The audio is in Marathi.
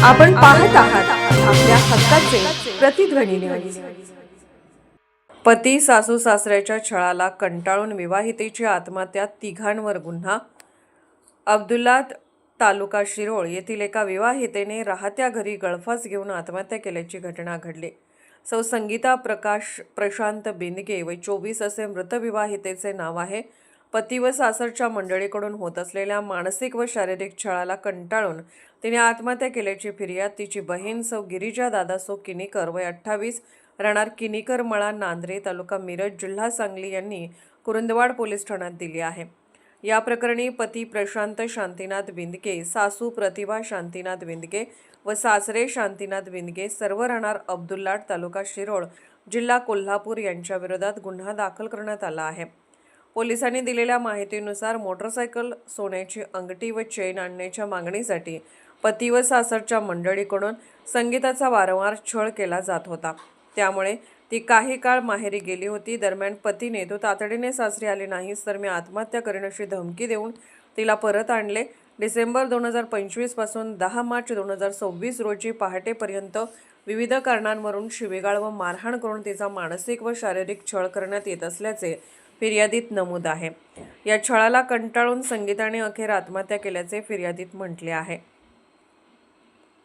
आपण पाहत आहात आपल्या हक्काचे प्रतिध्वनी न्यूज। पती सासू सासऱ्याच्या छळाला कंटाळून विवाहितेची आत्महत्या, तिघांवर गुन्हा। अब्दुल्लाट तालुका शिरोळ येथील एका विवाहितेने राहत्या घरी गळफास घेऊन आत्महत्या केल्याची घटना घडली। सौ संगीता प्रकाश प्रशांत बिंदगे वय 24 असे मृत विवाहितेचे नाव आहे। पती व सासरच्या मंडळीकडून होत असलेल्या मानसिक व शारीरिक छळाला कंटाळून तिने आत्महत्या केल्याची फिर्याद तिची बहीण सौ गिरिजा दादासो किनीकर वय 28 राहणार किनीकर मळा नांद्रे तालुका मिरज जिल्हा सांगली यांनी कुरुंदवाड पोलीस ठाण्यात दिली आहे। या प्रकरणी पती प्रशांत शांतीनाथ बिंदगे, सासू प्रतिभा शांतीनाथ बिंदगे व सासरे शांतीनाथ बिंदगे सर्व राहणार अब्दुल्लाट तालुका शिरोळ जिल्हा कोल्हापूर यांच्या विरोधात गुन्हा दाखल करण्यात आला आहे। पोलिसांनी दिलेल्या माहितीनुसार मोटरसायकल, सोन्याची अंगठी व चेन आणण्याच्या मागणीसाठी पती व सासरच्या मंडळीकडून संगीताचा वारंवार छळ केला जात होता। त्यामुळे ती काही काळ माहेरी गेली होती। दरम्यान पतीने तो तातडीने सासरी आले नाहीस तर मी आत्महत्या करेन अशी धमकी देऊन तिला परत आणले। डिसेंबर 2025 पासून 10 मार्च 2026 रोजी पहाटेपर्यंत विविध कारणांवरून शिवीगाळ व मारहाण करून तिचा मानसिक व शारीरिक छळ करण्यात येत असल्याचे फिर्यादीत नमूद आहे। या छळाला कंटाळून संगीताने अखेर आत्महत्या केल्याचे फिर्यादीत म्हटले आहे।